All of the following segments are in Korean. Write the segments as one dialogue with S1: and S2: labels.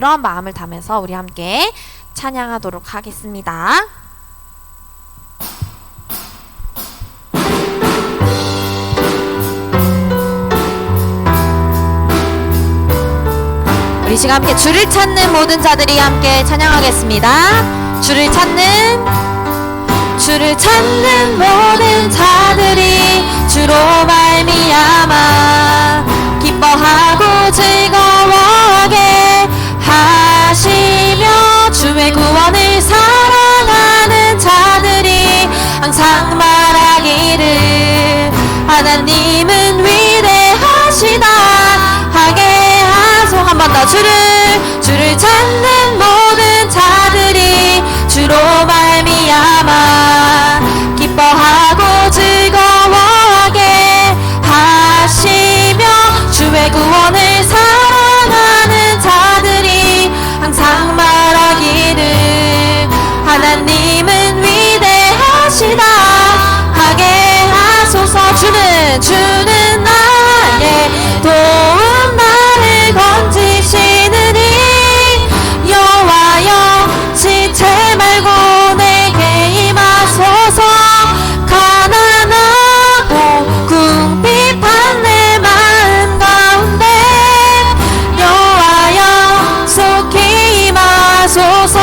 S1: 그런 마음을 담아서 우리 함께 찬양하도록 하겠습니다. 우리 지금 함께 주를 찾는 모든 자들이 함께 찬양하겠습니다. 주를 찾는 모든 자들이 주로 말미암아 기뻐하고 즐거워하게 하시며 주의 구원을 사랑하는 자들이 항상 말하기를 하나님은 위대하시다 하게 하소. 한 번 더. 주를 찾는 모든 자들이 주로 말미암아 기뻐하고 즐거워하게 하시며 주의 구원을 사랑하는 자들이 항상 말하기를 하나님은 위대하시다 하게 하소서. 주는 나의 도움 나를 건지시느니 여호와여 지체 말고 내게 임하소서. 가난하고 궁핍한 내 마음 가운데 여호와여 속히 임하소서.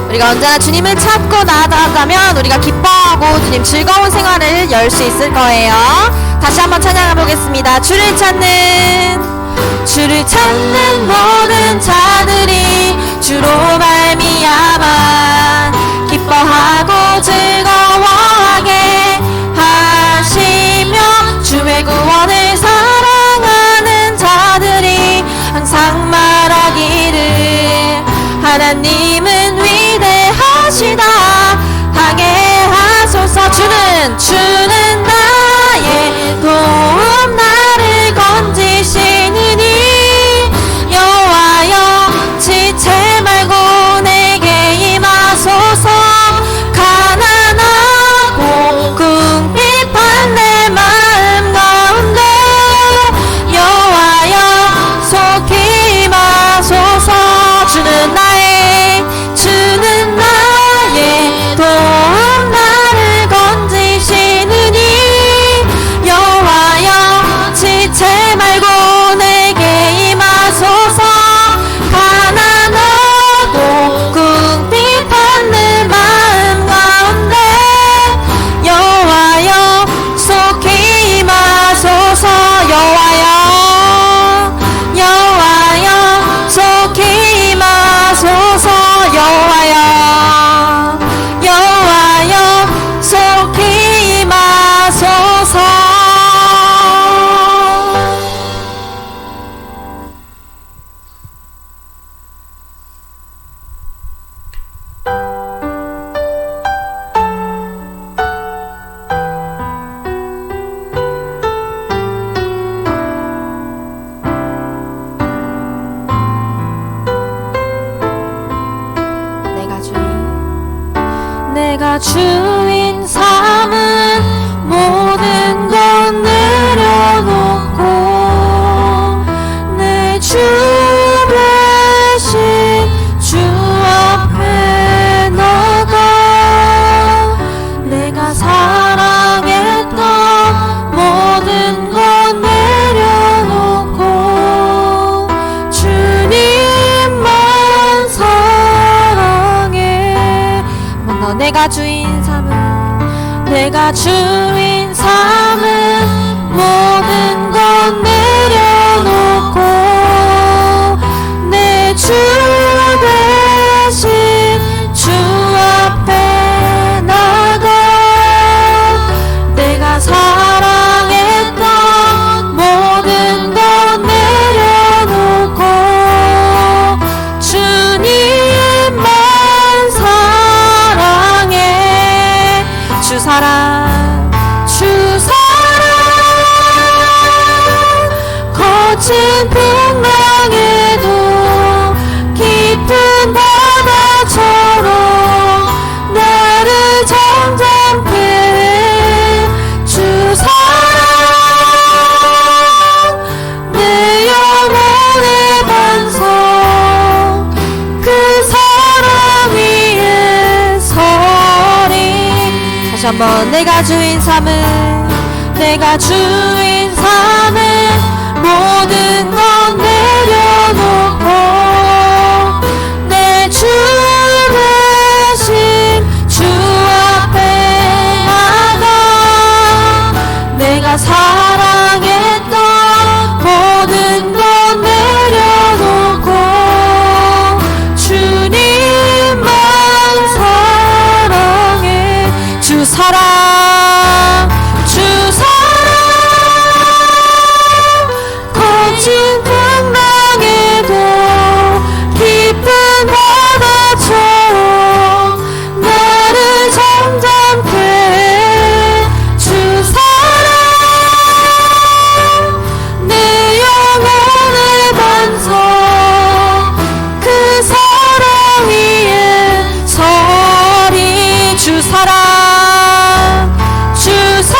S1: 우리가 언제나 주님을 찾고 나아가면 우리가 기뻐하고 주님 즐거운 생활을 열 수 있을 거예요. 다시 한번 찬양해 보겠습니다. 주를 찾는 모든 자들이 주로 말미암아 기뻐하고 즐거워하게 하시며 주의 구원을 사랑하는 자들이 항상 말하기를 하나님은 위대하시다 하게 하소서. 주는 나의 도움 나를 건지시느니 여호와여 지체 말고 내게 임하소서. 가난하고 궁핍한 내 마음 가운데 여호와여 속히 임하소서. 주는 나의 도움 나를 건지시느니 여호와여 지체 말고 내게 임하소서. 가난하고 궁핍한 내 마음 가운데 여호와여 속히 임하소서. 여호와여 속히 임하소서. 여호와여 속히 임하소서. 내가 주인 삼은 모든 것 내려놓고 내 주 대신 주 앞에 나가 내가 사랑했던 모든 것 내려놓고 주님만 사랑해. 내가 주인 삼은 모든 것 내려놓고 내 주 대신 주 앞에 나가 내가 사랑했던 모든 것 내려놓고 주님만 사랑해. 주 사랑 거친 풍랑에도 깊은 바다처럼 나를 점점 주 사랑 한번 내가 주인 삼은 내가 주인 삼은 모든 건 내려놓고 내 주 대신 주 앞에 나가 내가 사랑했던 모든 건 내려놓고 주님만 사랑해 주 사랑 주 사랑 거친 풍랑에도 깊은 바다처럼 나를 잠잠케 주 사랑 내 영혼의 반석 그 사랑 위에 서리 주 사랑 주 사랑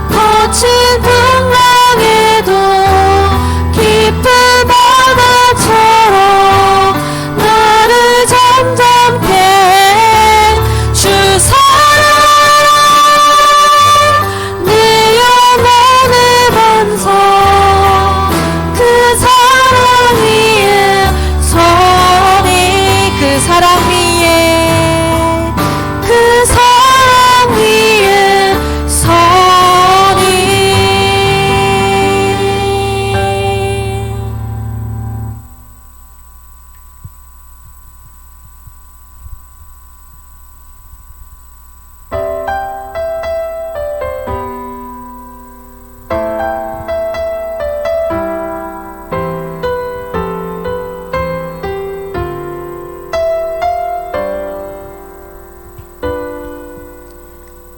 S1: 거친 풍랑에도 깊은 바다처럼 나를 잠잠케 주 사랑 내 영혼의 반석 그 사랑 위에 서리 그 사랑 위에 그 사랑 위에 서리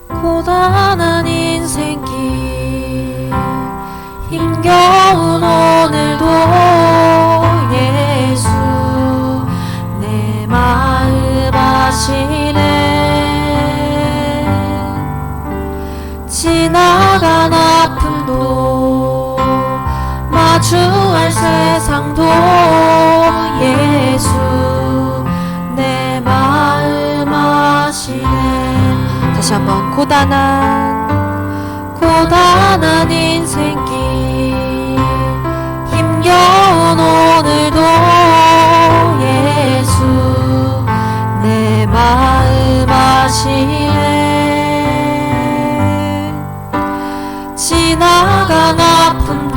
S1: 고단한 인생길 힘겨운 오늘도 예수 내 마음 아시네 지나간 아픔도 마주할 세상도 예수 내 마음 아시네 다시 한번 고단한 인생길 힘겨운 오늘도 예수 내 마음 아시네 지나간 아픔도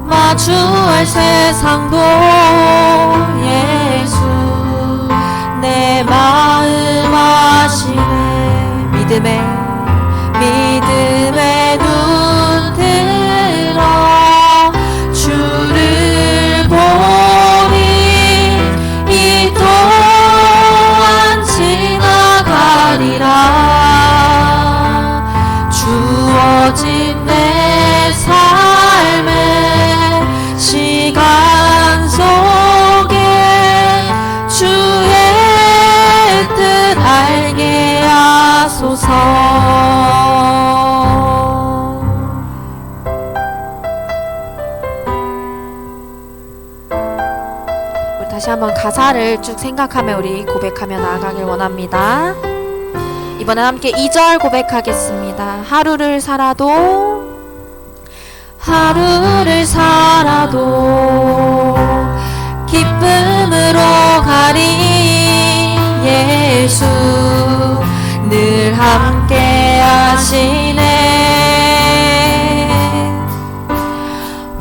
S1: 마주할 세상도 예수 내 마음 아시네 믿음의 눈 들어 주를 보니 이 또한 지나가리라 주어진 내 삶의 시간 속에 주의 뜻 알게 하소서 우리 다시 한번 가사를 쭉 생각하며 우리 고백하며 나아가길 원합니다. 이번엔 함께 2절 고백하겠습니다. 하루를 살아도 기쁨으로 가리 예수 늘 함께 하시네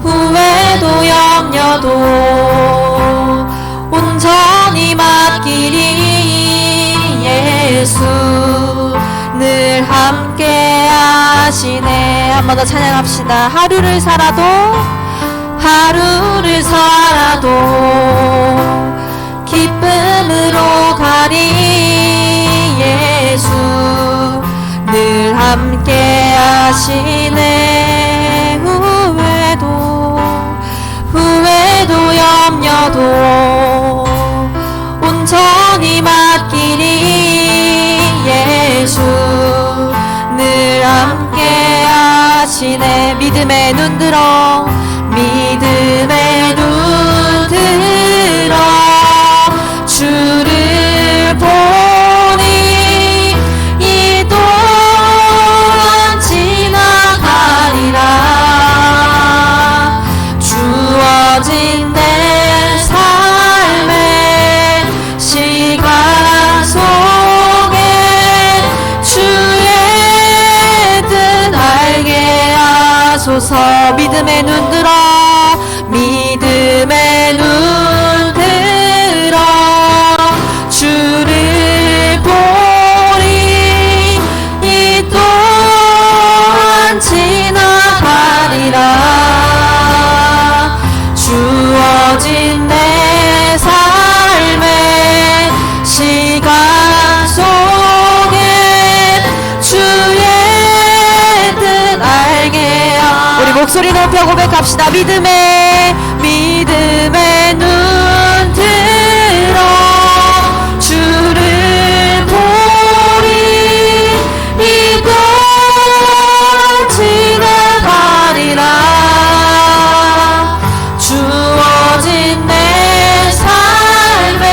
S1: 후회도 염려도 온전히 맡기리 예수 늘 함께 하시네 한 번 더 찬양합시다. 하루를 살아도 기쁨으로 가리 예수 늘 함께 하시네 후회도 염려도 온전히 맡기리 예수 늘 함께 하시네 믿음의 눈 들어 주를 보 하소서. 믿음의 눈 들어, 믿음의 눈 들어 주를 보리. 이 또한 지나가리라. 주어진 내 삶의 시간 속에 주의 뜻 알게 하소서. 우리 목소리 높여 고백합시다. 믿음의 눈 들어 주를 보리. 이 또한 지나가리라. 주어진 내 삶의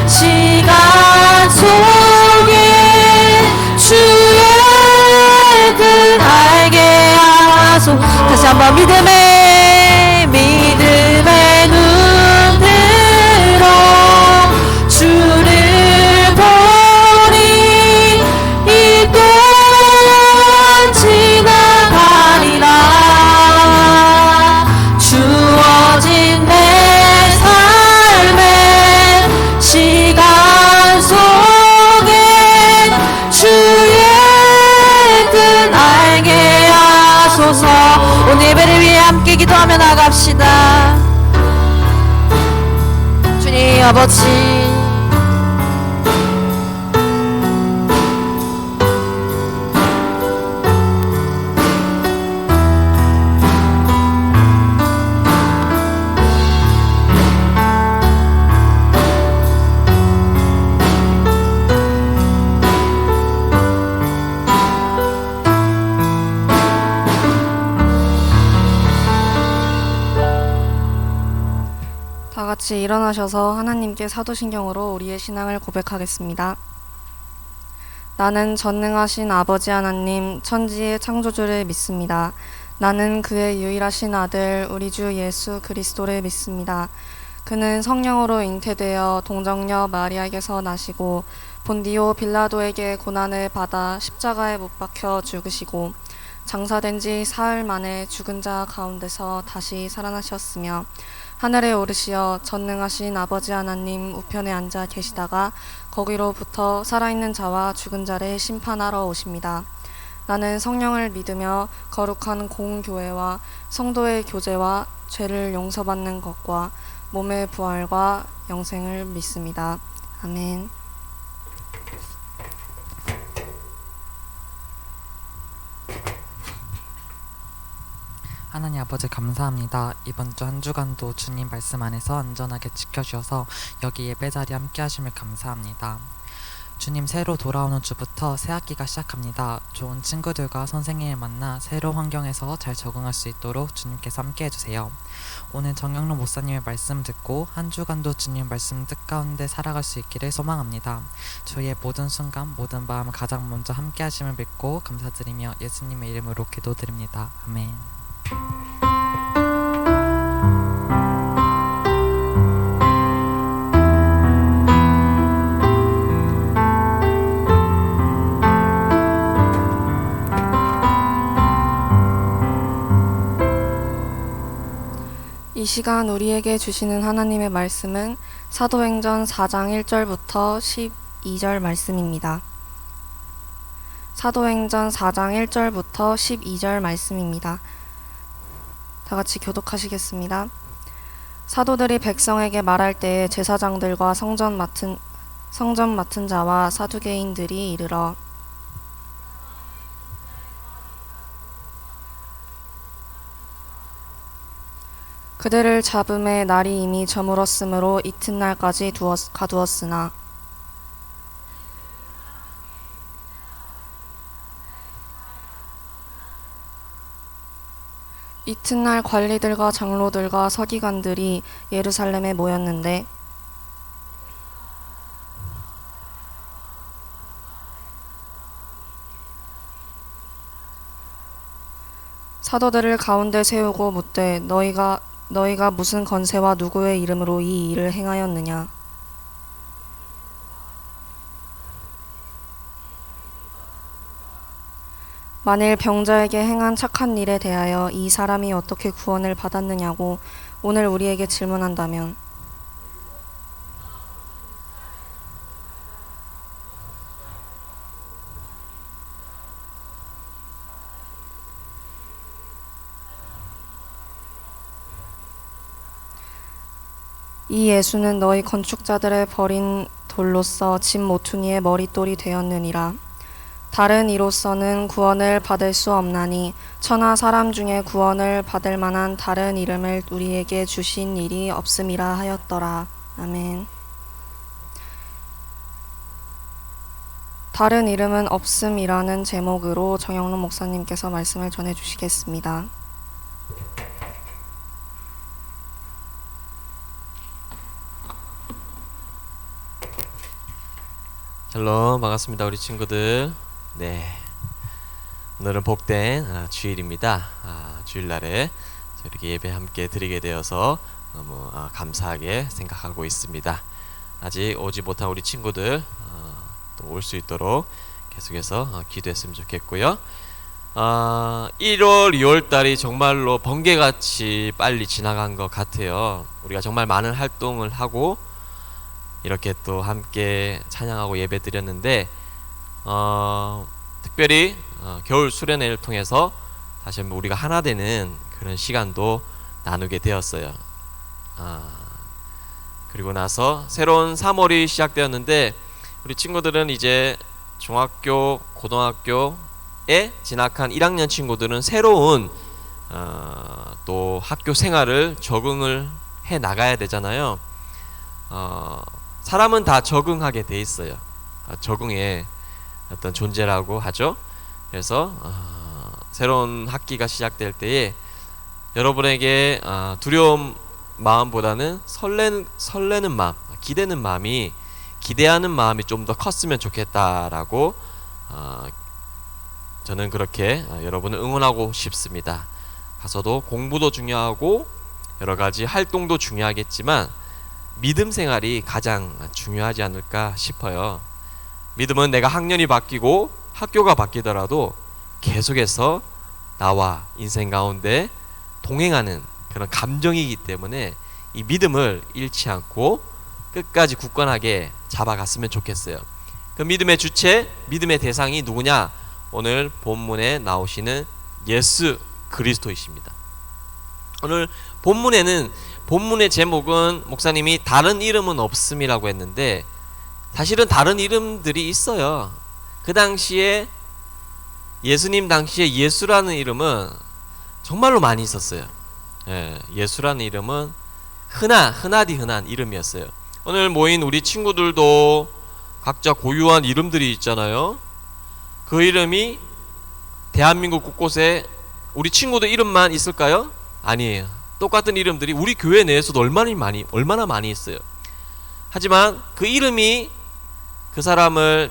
S1: 시간 속에 주의 뜻 알게 하소서. 다시 한번 믿음의 눈 들어 주를 보리. 이 또한 지나가리라. 주어진 내 삶의 시간 속에 주의 뜻 알게 하소서. 오늘 예배를 위해 함께 기도하며 나갑시다. 주님 아버지, 다 같이 일어나셔서 하나님께 사도신경으로 우리의 신앙을 고백하겠습니다. 나는 전능하신 아버지 하나님, 천지의 창조주를 믿습니다. 나는 그의 유일하신 아들, 우리 주 예수 그리스도를 믿습니다. 그는 성령으로 잉태되어 동정녀 마리아에게서 나시고 본디오 빌라도에게 고난을 받아 십자가에 못 박혀 죽으시고 장사된 지 사흘 만에 죽은 자 가운데서 다시 살아나셨으며 하늘에 오르시어 전능하신 아버지 하나님 우편에 앉아 계시다가 거기로부터 살아있는 자와 죽은 자를 심판하러 오십니다. 나는 성령을 믿으며 거룩한 공교회와 성도의 교제와 죄를 용서받는 것과 몸의 부활과 영생을 믿습니다. 아멘.
S2: 하나님 아버지 감사합니다. 이번 주 한 주간도 주님 말씀 안에서 안전하게 지켜주셔서 여기 예배자리에 함께 하심을 감사합니다. 주님, 새로 돌아오는 주부터 새 학기가 시작합니다. 좋은 친구들과 선생님을 만나 새로운 환경에서 잘 적응할 수 있도록 주님께서 함께 해주세요. 오늘 정영록 목사님의 말씀 듣고 한 주간도 주님 말씀 뜻 가운데 살아갈 수 있기를 소망합니다. 저희의 모든 순간 모든 마음 가장 먼저 함께 하심을 믿고 감사드리며 예수님의 이름으로 기도드립니다. 아멘.
S3: 이 시간 우리에게 주시는 하나님의 말씀은 사도행전 4장 1절부터 12절 말씀입니다. 사도행전 4장 1절부터 12절 말씀입니다. 다 같이 교독하시겠습니다. 사도들이 백성에게 말할 때에 제사장들과 성전 맡은 자와 사두개인들이 이르러 그들을 잡음에 날이 이미 저물었으므로 이튿날까지 가두었으나 이튿날 관리들과 장로들과 서기관들이 예루살렘에 모였는데 사도들을 가운데 세우고 묻되 너희가 무슨 건세와 누구의 이름으로 이 일을 행하였느냐?
S1: 만일 병자에게 행한 착한 일에 대하여 이 사람이 어떻게 구원을 받았느냐고 오늘 우리에게 질문한다면 이 예수는 너희 건축자들의 버린 돌로서 집 모퉁이의 머릿돌이 되었느니라. 다른 이로서는 구원을 받을 수 없나니 천하 사람 중에 구원을 받을 만한 다른 이름을 우리에게 주신 일이 없음이라 하였더라. 아멘. 다른 이름은 없음이라는 제목으로 정영론 목사님께서 말씀을 전해주시겠습니다.
S4: 샬롬, 반갑습니다 우리 친구들. 네, 오늘은 복된 주일입니다. 주일날에 이렇게 예배 함께 드리게 되어서 너무 감사하게 생각하고 있습니다. 아직 오지 못한 우리 친구들 또 올 수 있도록 계속해서 기도했으면 좋겠고요. 1월, 2월 달이 정말로 번개같이 빨리 지나간 것 같아요. 우리가 정말 많은 활동을 하고 이렇게 또 함께 찬양하고 예배 드렸는데 특별히 겨울 수련회를 통해서 다시 한번 우리가 하나 되는 그런 시간도 나누게 되었어요. 그리고 나서 새로운 3월이 시작되었는데 우리 친구들은 이제 중학교, 고등학교에 진학한 1학년 친구들은 새로운 또 학교 생활을 적응을 해 나가야 되잖아요. 사람은 다 적응하게 돼 있어요. 적응의 어떤 존재라고 하죠. 그래서 새로운 학기가 시작될 때에 여러분에게 두려운 마음보다는 설레는 마음, 기대하는 마음이 좀 더 컸으면 좋겠다라고 저는 그렇게 여러분을 응원하고 싶습니다. 가서도 공부도 중요하고 여러 가지 활동도 중요하겠지만 믿음 생활이 가장 중요하지 않을까 싶어요. 믿음은 내가 학년이 바뀌고 학교가 바뀌더라도 계속해서 나와 인생 가운데 동행하는 그런 감정이기 때문에 이 믿음을 잃지 않고 끝까지 굳건하게 잡아갔으면 좋겠어요. 그 믿음의 주체, 믿음의 대상이 누구냐? 오늘 본문에 나오시는 예수 그리스도이십니다. 오늘 본문의 제목은 목사님이 다른 이름은 없음이라고 했는데 사실은 다른 이름들이 있어요. 그 당시에 예수님 당시에 예수라는 이름은 정말로 많이 있었어요. 예수라는 이름은 흔하디 흔한 이름이었어요. 오늘 모인 우리 친구들도 각자 고유한 이름들이 있잖아요. 그 이름이 대한민국 곳곳에 우리 친구들 이름만 있을까요? 아니에요. 똑같은 이름들이 우리 교회 내에서도 얼마나 많이 있어요. 하지만 그 이름이 그 사람을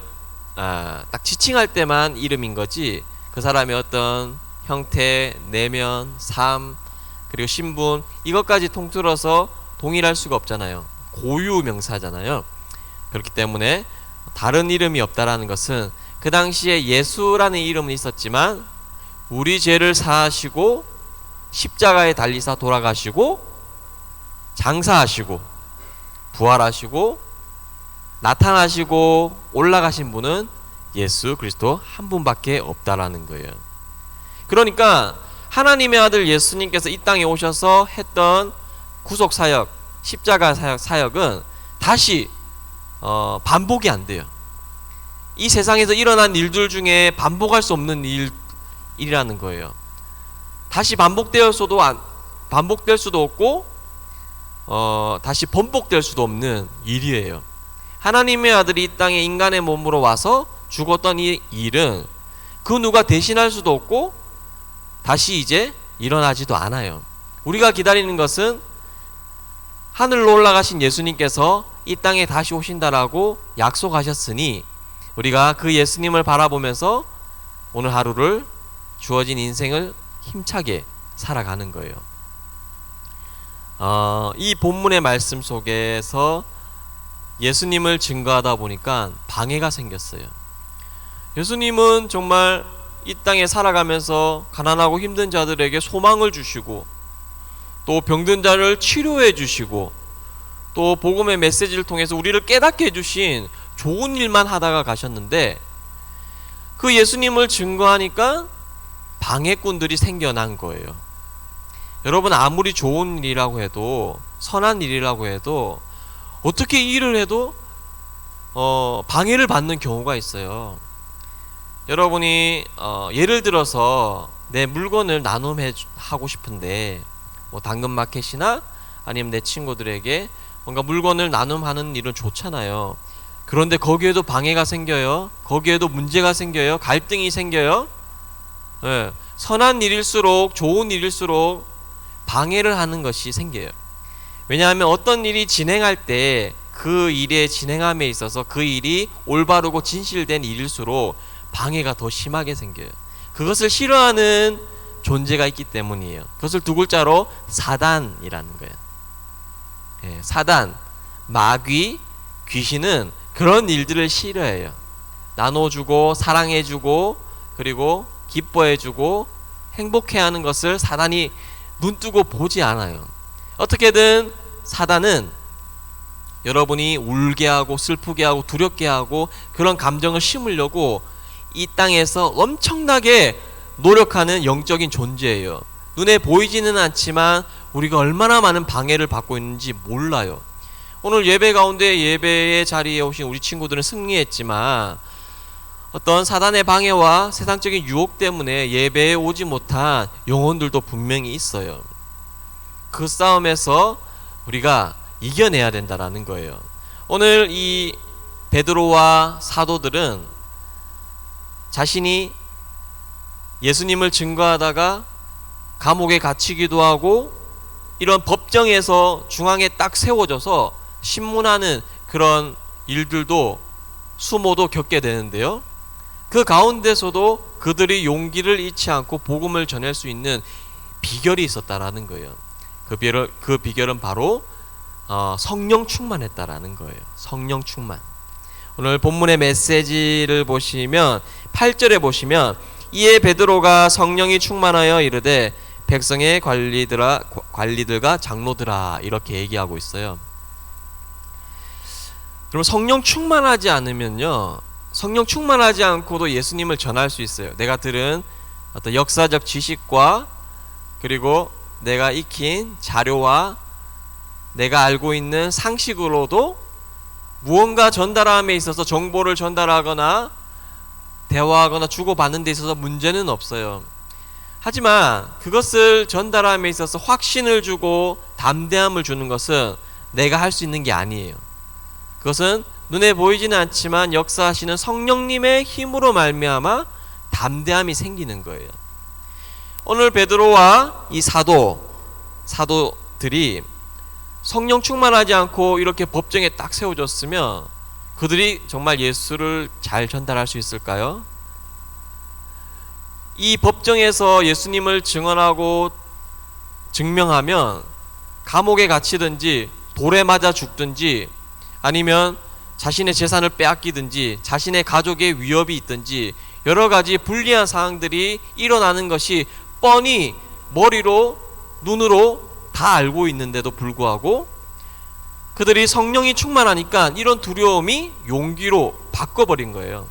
S4: 딱 지칭할 때만 이름인 거지 그 사람의 어떤 형태, 내면, 삶, 그리고 신분 이것까지 통틀어서 동일할 수가 없잖아요. 고유 명사잖아요. 그렇기 때문에 다른 이름이 없다라는 것은 그 당시에 예수라는 이름은 있었지만 우리 죄를 사하시고 십자가에 달리사 돌아가시고 장사하시고 부활하시고 나타나시고 올라가신 분은 예수 그리스도 한 분밖에 없다라는 거예요. 그러니까 하나님의 아들 예수님께서 이 땅에 오셔서 했던 구속 사역, 십자가 사역은 다시 반복이 안 돼요. 이 세상에서 일어난 일들 중에 반복할 수 없는 일이라는 거예요. 다시 반복될 수도 없고 다시 번복될 수도 없는 일이에요. 하나님의 아들이 이 땅에 인간의 몸으로 와서 죽었던 이 일은 그 누가 대신할 수도 없고 다시 이제 일어나지도 않아요. 우리가 기다리는 것은 하늘로 올라가신 예수님께서 이 땅에 다시 오신다라고 약속하셨으니 우리가 그 예수님을 바라보면서 오늘 하루를 주어진 인생을 힘차게 살아가는 거예요. 이 본문의 말씀 속에서 예수님을 증거하다 보니까 방해가 생겼어요. 예수님은 정말 이 땅에 살아가면서 가난하고 힘든 자들에게 소망을 주시고 또 병든 자를 치료해 주시고 또 복음의 메시지를 통해서 우리를 깨닫게 해주신 좋은 일만 하다가 가셨는데 그 예수님을 증거하니까 방해꾼들이 생겨난 거예요. 여러분, 아무리 좋은 일이라고 해도 선한 일이라고 해도 어떻게 이 일을 해도 방해를 받는 경우가 있어요. 여러분이 예를 들어서 내 물건을 나눔하고 싶은데 뭐 당근마켓이나 아니면 내 친구들에게 뭔가 물건을 나눔하는 일은 좋잖아요. 그런데 거기에도 방해가 생겨요. 거기에도 문제가 생겨요. 갈등이 생겨요. 예, 선한 일일수록 좋은 일일수록 방해를 하는 것이 생겨요. 왜냐하면 어떤 일이 진행할 때 그 일의 진행함에 있어서 그 일이 올바르고 진실된 일일수록 방해가 더 심하게 생겨요. 그것을 싫어하는 존재가 있기 때문이에요. 그것을 두 글자로 사단이라는 거예요. 예, 사단, 마귀, 귀신은 그런 일들을 싫어해요. 나눠주고 사랑해주고 그리고 기뻐해주고 행복해하는 것을 사단이 눈뜨고 보지 않아요. 어떻게든 사단은 여러분이 울게 하고 슬프게 하고 두렵게 하고 그런 감정을 심으려고 이 땅에서 엄청나게 노력하는 영적인 존재예요. 눈에 보이지는 않지만 우리가 얼마나 많은 방해를 받고 있는지 몰라요. 오늘 예배 가운데 예배의 자리에 오신 우리 친구들은 승리했지만 어떤 사단의 방해와 세상적인 유혹 때문에 예배에 오지 못한 영혼들도 분명히 있어요. 그 싸움에서 우리가 이겨내야 된다라는 거예요. 오늘 이 베드로와 사도들은 자신이 예수님을 증거하다가 감옥에 갇히기도 하고 이런 법정에서 중앙에 딱 세워져서 신문하는 그런 일들도 수모도 겪게 되는데요. 그 가운데서도 그들이 용기를 잃지 않고 복음을 전할 수 있는 비결이 있었다라는 거예요. 그 비결은 바로 성령 충만했다라는 거예요. 성령 충만. 오늘 본문의 메시지를 보시면 8절에 보시면 이에 베드로가 성령이 충만하여 이르되 백성의 관리들과 장로들아 이렇게 얘기하고 있어요. 그럼 성령 충만하지 않으면요, 성령 충만하지 않고도 예수님을 전할 수 있어요. 내가 들은 어떤 역사적 지식과 그리고 내가 익힌 자료와 내가 알고 있는 상식으로도 무언가 전달함에 있어서 정보를 전달하거나 대화하거나 주고받는 데 있어서 문제는 없어요. 하지만 그것을 전달함에 있어서 확신을 주고 담대함을 주는 것은 내가 할 수 있는 게 아니에요. 그것은 눈에 보이지는 않지만 역사하시는 성령님의 힘으로 말미암아 담대함이 생기는 거예요. 오늘 베드로와 이 사도들이 성령 충만하지 않고 이렇게 법정에 딱 세워졌으면 그들이 정말 예수를 잘 전달할 수 있을까요? 이 법정에서 예수님을 증언하고 증명하면 감옥에 갇히든지 돌에 맞아 죽든지 아니면 자신의 재산을 빼앗기든지 자신의 가족에 위협이 있든지 여러 가지 불리한 상황들이 일어나는 것이 뻔히 머리로 눈으로 다 알고 있는데도 불구하고 그들이 성령이 충만하니까 이런 두려움이 용기로 바꿔버린 거예요.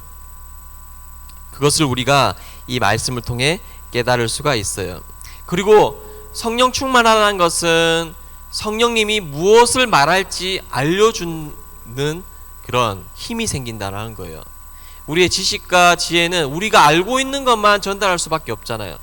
S4: 그것을 우리가 이 말씀을 통해 깨달을 수가 있어요. 그리고 성령 충만하다는 것은 성령님이 무엇을 말할지 알려주는 그런 힘이 생긴다는 거예요. 우리의 지식과 지혜는 우리가 알고 있는 것만 전달할 수밖에 없잖아요.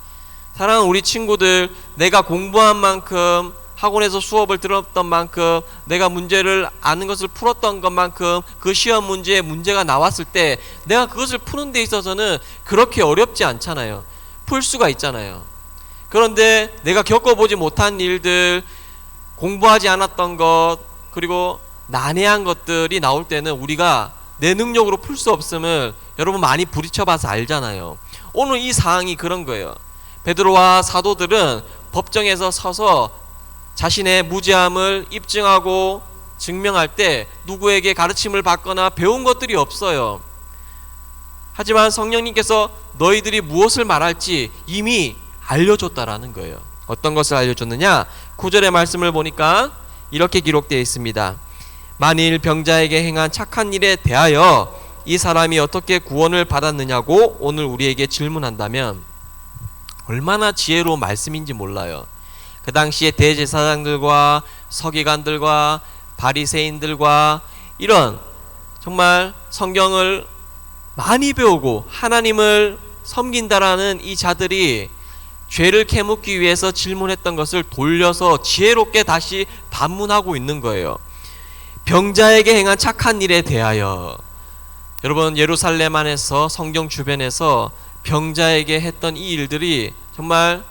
S4: 사랑하는 우리 친구들, 내가 공부한 만큼 학원에서 수업을 들었던 만큼 내가 문제를 아는 것을 풀었던 것만큼 그 시험 문제에 문제가 나왔을 때 내가 그것을 푸는 데 있어서는 그렇게 어렵지 않잖아요. 풀 수가 있잖아요. 그런데 내가 겪어보지 못한 일들, 공부하지 않았던 것, 그리고 난해한 것들이 나올 때는 우리가 내 능력으로 풀 수 없음을 여러분 많이 부딪혀봐서 알잖아요. 오늘 이 상황이 그런 거예요. 베드로와 사도들은 법정에서 서서 자신의 무죄함을 입증하고 증명할 때 누구에게 가르침을 받거나 배운 것들이 없어요. 하지만 성령님께서 너희들이 무엇을 말할지 이미 알려줬다라는 거예요. 어떤 것을 알려줬느냐? 9절의 말씀을 보니까 이렇게 기록되어 있습니다. 만일 병자에게 행한 착한 일에 대하여 이 사람이 어떻게 구원을 받았느냐고 오늘 우리에게 질문한다면 얼마나 지혜로운 말씀인지 몰라요. 그 당시에 대제사장들과 서기관들과 바리새인들과 이런 정말 성경을 많이 배우고 하나님을 섬긴다라는 이 자들이 죄를 캐묻기 위해서 질문했던 것을 돌려서 지혜롭게 다시 반문하고 있는 거예요. 병자에게 행한 착한 일에 대하여. 여러분, 예루살렘 안에서 성경 주변에서 병자에게 했던 이 일들이 정말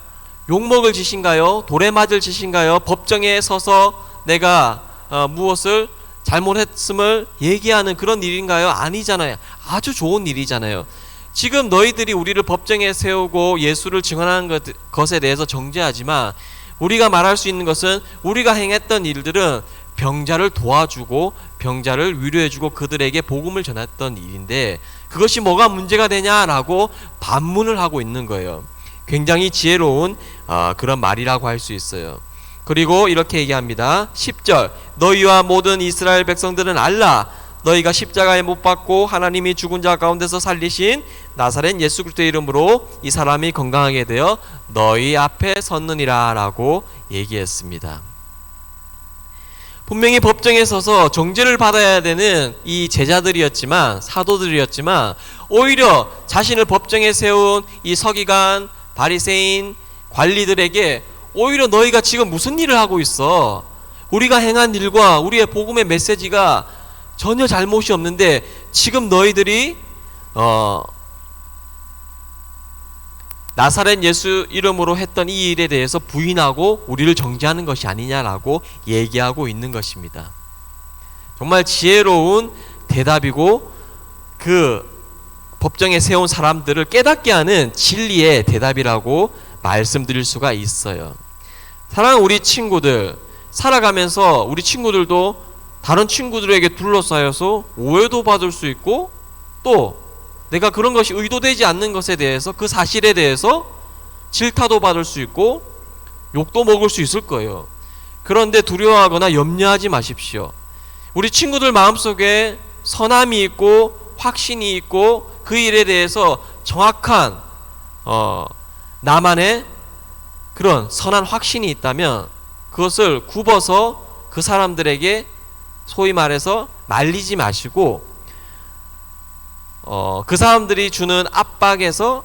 S4: 욕먹을 짓인가요? 돌에 맞을 짓인가요? 법정에 서서 내가 무엇을 잘못했음을 얘기하는 그런 일인가요? 아니잖아요. 아주 좋은 일이잖아요. 지금 너희들이 우리를 법정에 세우고 예수를 증언하는 것에 대해서 정죄하지만 우리가 말할 수 있는 것은 우리가 행했던 일들은 병자를 도와주고 병자를 위로해주고 그들에게 복음을 전했던 일인데 그것이 뭐가 문제가 되냐라고 반문을 하고 있는 거예요. 굉장히 지혜로운 그런 말이라고 할 수 있어요. 그리고 이렇게 얘기합니다. 10절 너희와 모든 이스라엘 백성들은 알라. 너희가 십자가에 못 박고 하나님이 죽은 자 가운데서 살리신 나사렛 예수 그리스도의 이름으로 이 사람이 건강하게 되어 너희 앞에 섰느니라 라고 얘기했습니다. 분명히 법정에 서서 정죄를 받아야 되는 이 제자들이었지만 사도들이었지만 오히려 자신을 법정에 세운 이 서기관 바리새인 관리들에게 오히려 너희가 지금 무슨 일을 하고 있어? 우리가 행한 일과 우리의 복음의 메시지가 전혀 잘못이 없는데 지금 너희들이 나사렛 예수 이름으로 했던 이 일에 대해서 부인하고 우리를 정죄하는 것이 아니냐라고 얘기하고 있는 것입니다. 정말 지혜로운 대답이고 그 법정에 세운 사람들을 깨닫게 하는 진리의 대답이라고 말씀드릴 수가 있어요. 사랑하는 우리 친구들, 살아가면서 우리 친구들도 다른 친구들에게 둘러싸여서 오해도 받을 수 있고 또 내가 그런 것이 의도되지 않는 것에 대해서 그 사실에 대해서 질타도 받을 수 있고 욕도 먹을 수 있을 거예요. 그런데 두려워하거나 염려하지 마십시오. 우리 친구들 마음속에 선함이 있고 확신이 있고 그 일에 대해서 정확한 나만의 그런 선한 확신이 있다면 그것을 굽어서 그 사람들에게 소위 말해서 말리지 마시고 그 사람들이 주는 압박에서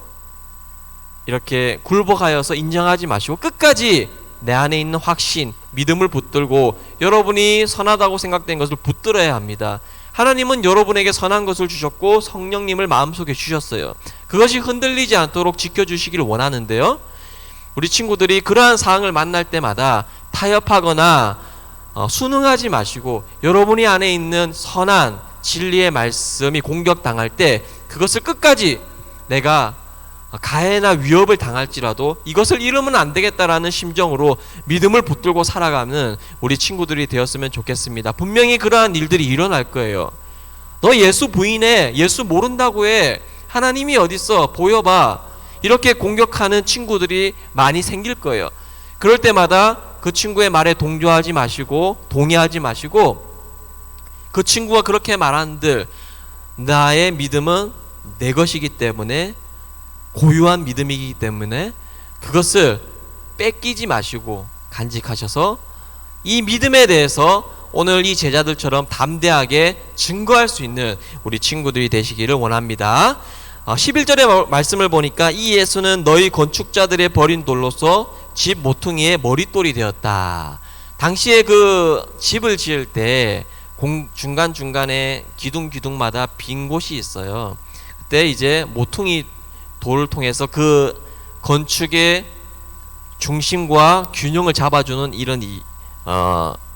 S4: 이렇게 굴복하여서 인정하지 마시고 끝까지 내 안에 있는 확신, 믿음을 붙들고 여러분이 선하다고 생각된 것을 붙들어야 합니다. 하나님은 여러분에게 선한 것을 주셨고 성령님을 마음속에 주셨어요. 그것이 흔들리지 않도록 지켜주시기를 원하는데요. 우리 친구들이 그러한 사항을 만날 때마다 타협하거나 순응하지 마시고 여러분이 안에 있는 선한 진리의 말씀이 공격당할 때 그것을 끝까지 내가 가해나 위협을 당할지라도 이것을 잃으면 안 되겠다라는 심정으로 믿음을 붙들고 살아가는 우리 친구들이 되었으면 좋겠습니다. 분명히 그러한 일들이 일어날 거예요. 너 예수 부인해, 예수 모른다고 해, 하나님이 어딨어, 보여봐, 이렇게 공격하는 친구들이 많이 생길 거예요. 그럴 때마다 그 친구의 말에 동조하지 마시고 동의하지 마시고 그 친구가 그렇게 말한들 나의 믿음은 내 것이기 때문에 고유한 믿음이기 때문에 그것을 뺏기지 마시고 간직하셔서 이 믿음에 대해서 오늘 이 제자들처럼 담대하게 증거할 수 있는 우리 친구들이 되시기를 원합니다. 11절의 말씀을 보니까 이 예수는 너희 건축자들의 버린 돌로서 집 모퉁이의 머릿돌이 되었다. 당시에 그 집을 지을 때 중간중간에 기둥마다 빈 곳이 있어요. 그때 이제 모퉁이 돌을 통해서 그 건축의 중심과 균형을 잡아주는 이런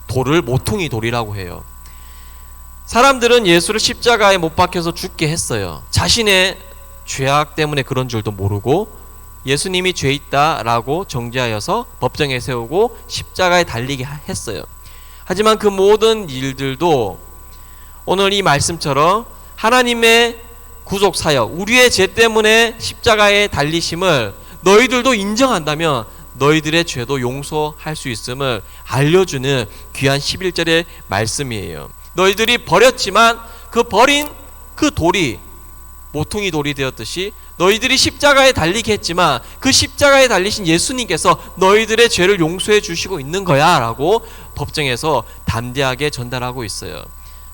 S4: 돌을 모퉁이 돌이라고 해요. 사람들은 예수를 십자가에 못 박혀서 죽게 했어요. 자신의 죄악 때문에 그런 줄도 모르고 예수님이 죄 있다라고 정죄하여서 법정에 세우고 십자가에 달리게 했어요. 하지만 그 모든 일들도 오늘 이 말씀처럼 하나님의 구속 사역, 우리의 죄 때문에 십자가에 달리심을 너희들도 인정한다면 너희들의 죄도 용서할 수 있음을 알려주는 귀한 11절의 말씀이에요. 너희들이 버렸지만 그 버린 그 돌이 모퉁이 돌이 되었듯이 너희들이 십자가에 달리게 했지만 그 십자가에 달리신 예수님께서 너희들의 죄를 용서해 주시고 있는 거야 라고 법정에서 담대하게 전달하고 있어요.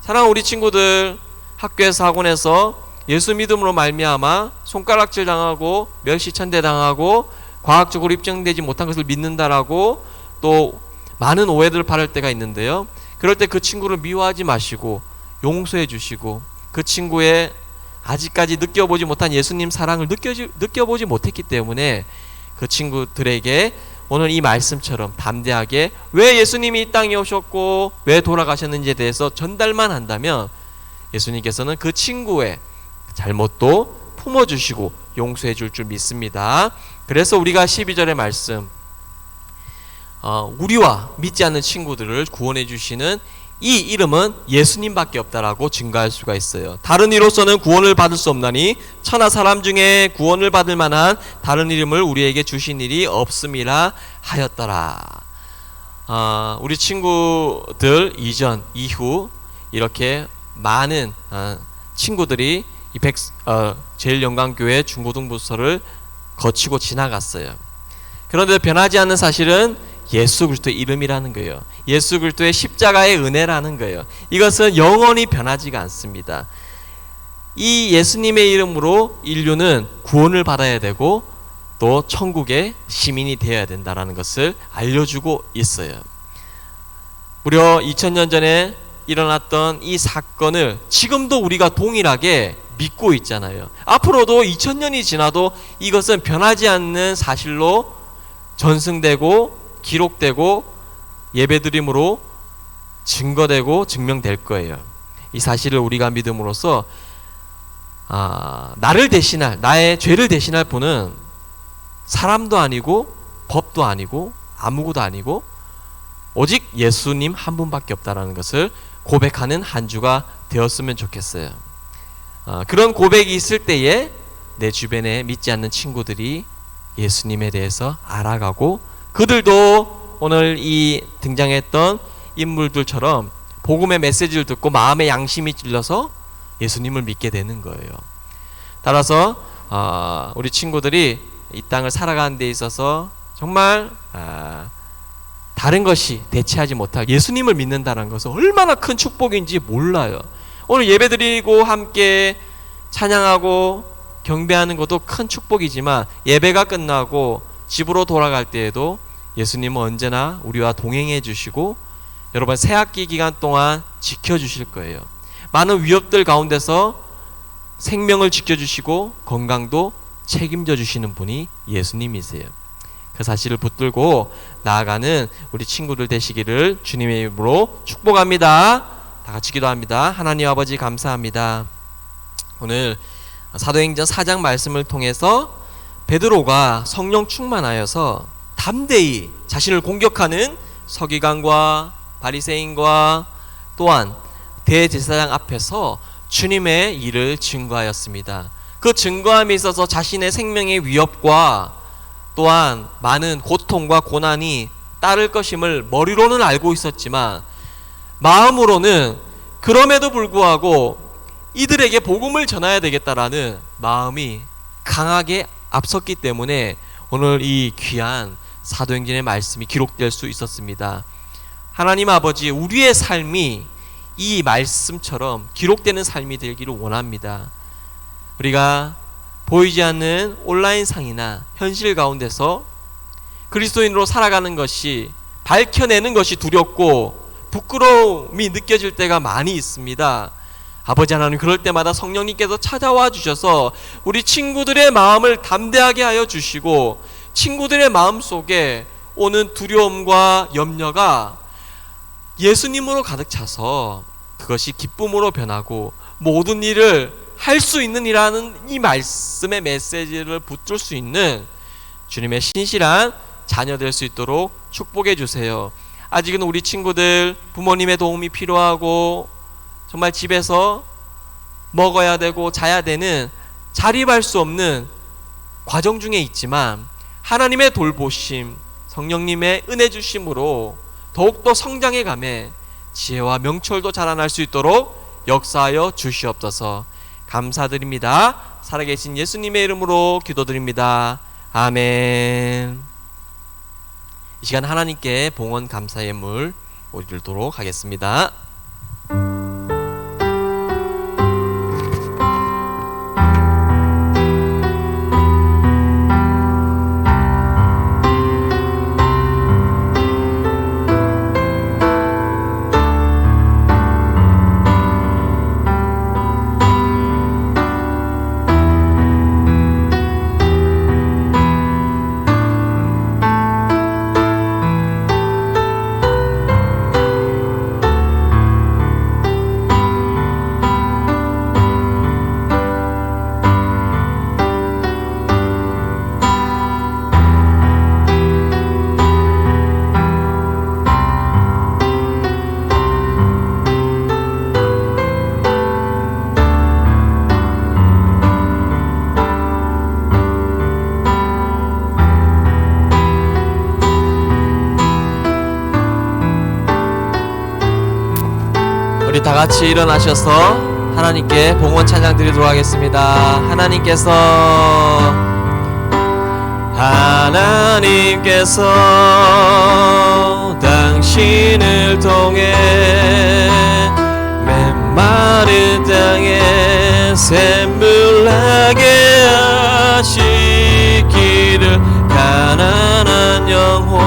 S4: 사랑하는 우리 친구들, 학교에서 학원에서 예수 믿음으로 말미암아 손가락질 당하고 멸시천대 당하고 과학적으로 입증되지 못한 것을 믿는다라고 또 많은 오해들을 받을 때가 있는데요. 그럴 때 그 친구를 미워하지 마시고 용서해 주시고 그 친구의 아직까지 느껴보지 못한 예수님 사랑을 느껴보지 못했기 때문에 그 친구들에게 오늘 이 말씀처럼 담대하게 왜 예수님이 이 땅에 오셨고 왜 돌아가셨는지에 대해서 전달만 한다면 예수님께서는 그 친구의 잘못도 품어주시고 용서해 줄 줄 믿습니다. 그래서 우리가 12절의 말씀, 우리와 믿지 않는 친구들을 구원해 주시는 이 이름은 예수님밖에 없다라고 증거할 수가 있어요. 다른 이로서는 구원을 받을 수 없나니 천하 사람 중에 구원을 받을 만한 다른 이름을 우리에게 주신 일이 없음이라 하였더라. 우리 친구들 이전 이후 이렇게 많은 친구들이 이 제일영광교회 중고등부서를 거치고 지나갔어요. 그런데 변하지 않는 사실은 예수 그리스도의 이름이라는 거예요. 예수 그리스도의 십자가의 은혜라는 거예요. 이것은 영원히 변하지가 않습니다. 이 예수님의 이름으로 인류는 구원을 받아야 되고 또 천국의 시민이 되어야 된다는 것을 알려주고 있어요. 무려 2000년 전에 일어났던 이 사건을 지금도 우리가 동일하게 믿고 있잖아요. 앞으로도 2000년이 지나도 이것은 변하지 않는 사실로 전승되고 기록되고 예배드림으로 증거되고 증명될 거예요. 이 사실을 우리가 믿음으로써 나를 대신할, 나의 죄를 대신할 분은 사람도 아니고 법도 아니고 아무것도 아니고 오직 예수님 한 분밖에 없다라는 것을 고백하는 한 주가 되었으면 좋겠어요. 그런 고백이 있을 때에 내 주변에 믿지 않는 친구들이 예수님에 대해서 알아가고 그들도 오늘 이 등장했던 인물들처럼 복음의 메시지를 듣고 마음의 양심이 찔러서 예수님을 믿게 되는 거예요. 따라서 우리 친구들이 이 땅을 살아가는 데 있어서 정말 다른 것이 대체하지 못할 예수님을 믿는다는 것은 얼마나 큰 축복인지 몰라요. 오늘 예배드리고 함께 찬양하고 경배하는 것도 큰 축복이지만 예배가 끝나고 집으로 돌아갈 때에도 예수님은 언제나 우리와 동행해 주시고 여러분 새학기 기간 동안 지켜주실 거예요. 많은 위협들 가운데서 생명을 지켜주시고 건강도 책임져 주시는 분이 예수님이세요. 그 사실을 붙들고 나아가는 우리 친구들 되시기를 주님의 이름으로 축복합니다. 다 같이 기도합니다. 하나님 아버지 감사합니다. 오늘 사도행전 4장 말씀을 통해서 베드로가 성령 충만하여서 담대히 자신을 공격하는 서기관과 바리새인과 또한 대제사장 앞에서 주님의 일을 증거하였습니다. 그 증거함에 있어서 자신의 생명의 위협과 또한 많은 고통과 고난이 따를 것임을 머리로는 알고 있었지만 마음으로는 그럼에도 불구하고 이들에게 복음을 전해야 되겠다라는 마음이 강하게 앞섰기 때문에 오늘 이 귀한 사도행전의 말씀이 기록될 수 있었습니다. 하나님 아버지, 우리의 삶이 이 말씀처럼 기록되는 삶이 되기를 원합니다. 우리가 보이지 않는 온라인상이나 현실 가운데서 그리스도인으로 살아가는 것이 밝혀내는 것이 두렵고 부끄러움이 느껴질 때가 많이 있습니다. 아버지 하나님, 그럴 때마다 성령님께서 찾아와 주셔서 우리 친구들의 마음을 담대하게 하여 주시고 친구들의 마음 속에 오는 두려움과 염려가 예수님으로 가득 차서 그것이 기쁨으로 변하고 모든 일을 할 수 있는 이라는 이 말씀의 메시지를 붙들 수 있는 주님의 신실한 자녀 될 수 있도록 축복해 주세요. 아직은 우리 친구들 부모님의 도움이 필요하고 정말 집에서 먹어야 되고 자야 되는 자립할 수 없는 과정 중에 있지만 하나님의 돌보심, 성령님의 은혜 주심으로 더욱더 성장해 가매 지혜와 명철도 자라날 수 있도록 역사하여 주시옵소서. 감사드립니다. 살아계신 예수님의 이름으로 기도드립니다. 아멘. 이 시간 하나님께 봉헌 감사의 물 올리도록 하겠습니다. 우리 다 같이 일어나셔서 하나님께 봉헌 찬양 드리도록 하겠습니다. 하나님께서 당신을 통해 메마른 땅에 샘물 나게 하시기를 가난한 영혼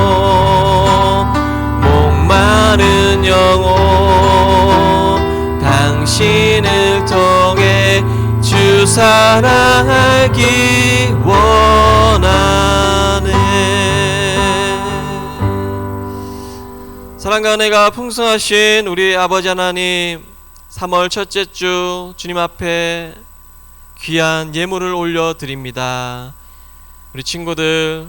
S4: 목마른 영혼 당신을 통해 주 사랑하기 원하네. 사랑과 은혜가 풍성하신 우리 아버지 하나님, 3월 첫째 주 주님 앞에 귀한 예물을 올려드립니다. 우리 친구들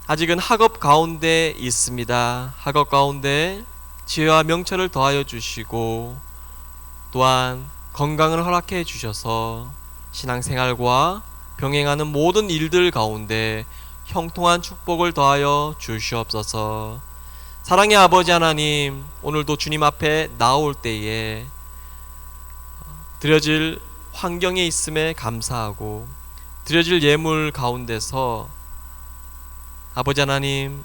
S4: 아직은 학업 가운데 있습니다. 학업 가운데 지혜와 명철을 더하여 주시고 또한 건강을 허락해 주셔서 신앙생활과 병행하는 모든 일들 가운데 형통한 축복을 더하여 주시옵소서. 사랑의 아버지 하나님, 오늘도 주님 앞에 나올 때에 드려질 환경에 있음에 감사하고 드려질 예물 가운데서 아버지 하나님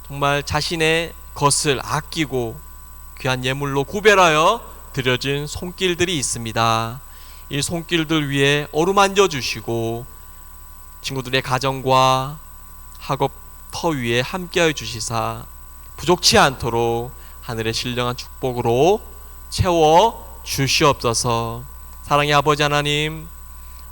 S4: 정말 자신의 것을 아끼고 귀한 예물로 구별하여 드려진 손길들이 있습니다. 이 손길들 위에 어루만져 주시고 친구들의 가정과 학업 터 위에 함께하여 주시사 부족치 않도록 하늘의 신령한 축복으로 채워 주시옵소서. 사랑의 아버지 하나님,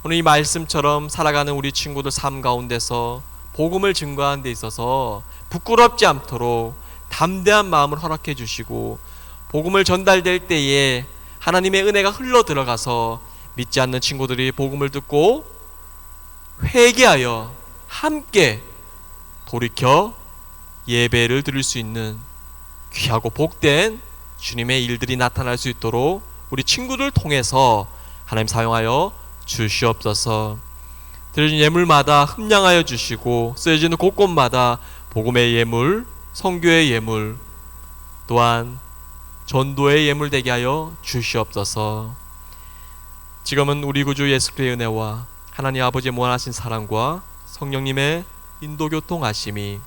S4: 오늘 이 말씀처럼 살아가는 우리 친구들 삶 가운데서 복음을 증거하는 데 있어서 부끄럽지 않도록 담대한 마음을 허락해 주시고 복음을 전달될 때에 하나님의 은혜가 흘러 들어가서 믿지 않는 친구들이 복음을 듣고 회개하여 함께 돌이켜 예배를 드릴 수 있는 귀하고 복된 주님의 일들이 나타날 수 있도록 우리 친구들 통해서 하나님 사용하여 주시옵소서. 드려진 예물마다 흠량하여 주시고 쓰여지는 곳곳마다 복음의 예물, 선교의 예물, 또한 전도의 예물 되게 하여 주시옵소서. 지금은 우리 구주 예수 그리스도의 은혜와 하나님 아버지의 무한하신 사랑과 성령님의 인도교통하심이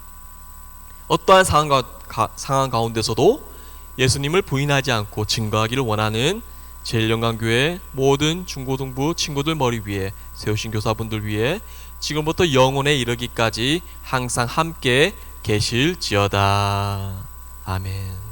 S4: 어떠한 상황 가운데서도 예수님을 부인하지 않고 증거하기를 원하는 제일영광교회 모든 중고등부 친구들 머리 위에 세우신 교사분들 위해 지금부터 영혼에 이르기까지 항상 함께 계실지어다. 아멘.